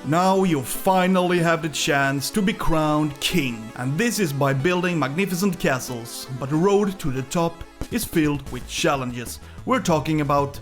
Now you finally have the chance to be crowned king, and this is by building magnificent castles, but the road to the top is filled with challenges. We're talking about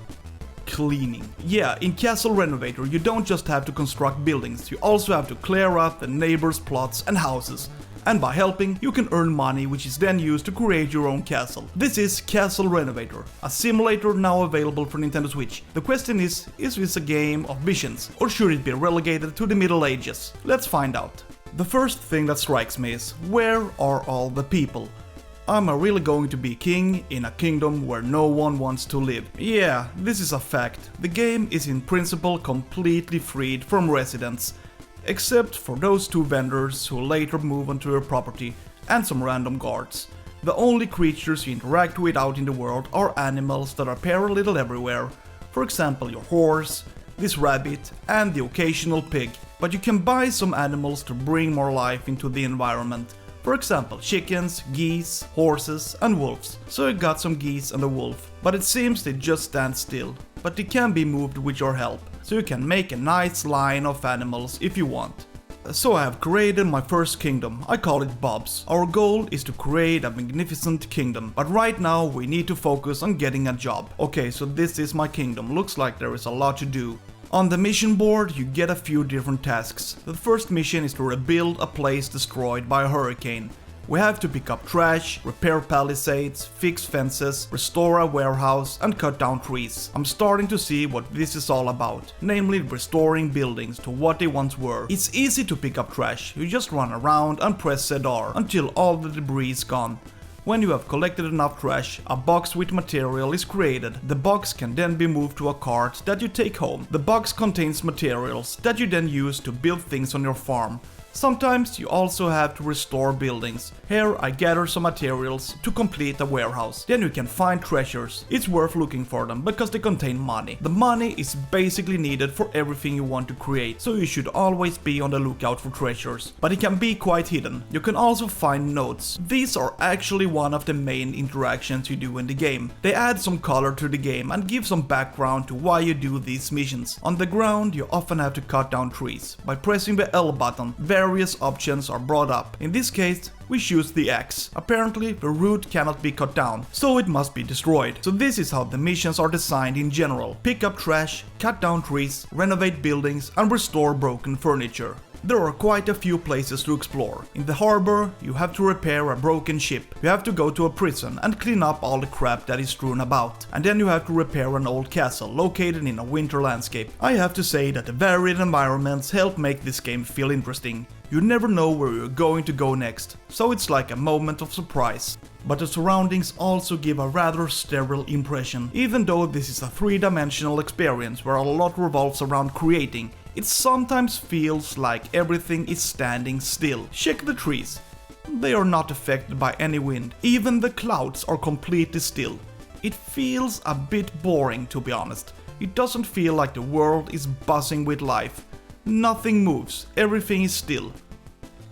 cleaning. Yeah, in Castle Renovator you don't just have to construct buildings, you also have to clear up the neighbors' plots and houses. And by helping, you can earn money which is then used to create your own castle. This is Castle Renovator, a simulator now available for Nintendo Switch. The question is this a game of missions, or should it be relegated to the Middle Ages? Let's find out. The first thing that strikes me is, where are all the people? Am I really going to be king in a kingdom where no one wants to live? Yeah, this is a fact. The game is in principle completely freed from residents, except for those two vendors who later move onto your property, and some random guards. The only creatures you interact with out in the world are animals that appear a little everywhere. For example, your horse, this rabbit, and the occasional pig. But you can buy some animals to bring more life into the environment. For example, chickens, geese, horses, and wolves. So I got some geese and a wolf, but it seems they just stand still. But they can be moved with your help, so you can make a nice line of animals if you want. So I have created my first kingdom, I call it Bob's. Our goal is to create a magnificent kingdom, but right now we need to focus on getting a job. Okay, so this is my kingdom, looks like there is a lot to do. On the mission board you get a few different tasks. The first mission is to rebuild a place destroyed by a hurricane. We have to pick up trash, repair palisades, fix fences, restore a warehouse, and cut down trees. I'm starting to see what this is all about, namely restoring buildings to what they once were. It's easy to pick up trash, you just run around and press ZR until all the debris is gone. When you have collected enough trash, a box with material is created. The box can then be moved to a cart that you take home. The box contains materials that you then use to build things on your farm. Sometimes you also have to restore buildings. Here I gather some materials to complete a warehouse. Then you can find treasures. It's worth looking for them because they contain money. The money is basically needed for everything you want to create, so you should always be on the lookout for treasures. But it can be quite hidden. You can also find notes. These are actually one of the main interactions you do in the game. They add some color to the game and give some background to why you do these missions. On the ground you often have to cut down trees. By pressing the L button, various options are brought up. In this case, we choose the X. Apparently, the root cannot be cut down, so it must be destroyed. So this is how the missions are designed in general. Pick up trash, cut down trees, renovate buildings, and restore broken furniture. There are quite a few places to explore. In the harbor, you have to repair a broken ship. You have to go to a prison and clean up all the crap that is strewn about. And then you have to repair an old castle located in a winter landscape. I have to say that the varied environments help make this game feel interesting. You never know where you're going to go next, so it's like a moment of surprise. But the surroundings also give a rather sterile impression. Even though this is a three-dimensional experience where a lot revolves around creating, it sometimes feels like everything is standing still. Check the trees. They are not affected by any wind. Even the clouds are completely still. It feels a bit boring, to be honest. It doesn't feel like the world is buzzing with life. Nothing moves, everything is still.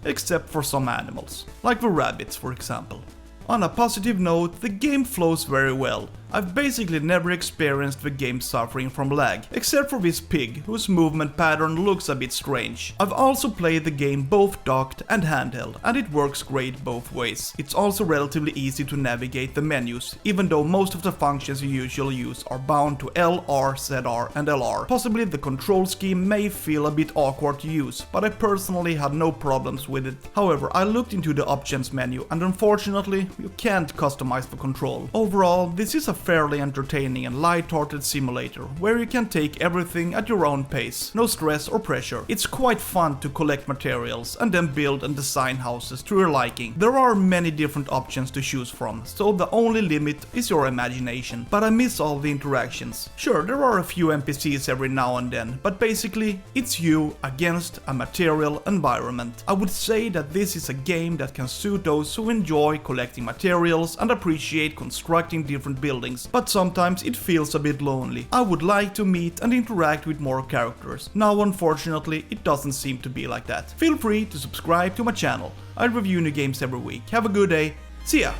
Except for some animals, like the rabbits for example. On a positive note, the game flows very well. I've basically never experienced the game suffering from lag, except for this pig, whose movement pattern looks a bit strange. I've also played the game both docked and handheld, and it works great both ways. It's also relatively easy to navigate the menus, even though most of the functions you usually use are bound to L, R, ZR, and LR. Possibly the control scheme may feel a bit awkward to use, but I personally had no problems with it. However, I looked into the options menu, and unfortunately, you can't customize the control. Overall, this is a fairly entertaining and light-hearted simulator, where you can take everything at your own pace, no stress or pressure. It's quite fun to collect materials and then build and design houses to your liking. There are many different options to choose from, so the only limit is your imagination. But I miss all the interactions. Sure, there are a few NPCs every now and then, but basically, it's you against a material environment. I would say that this is a game that can suit those who enjoy collecting materials and appreciate constructing different buildings, but sometimes it feels a bit lonely. I would like to meet and interact with more characters. Now unfortunately it doesn't seem to be like that. Feel free to subscribe to my channel. I review new games every week. Have a good day. See ya!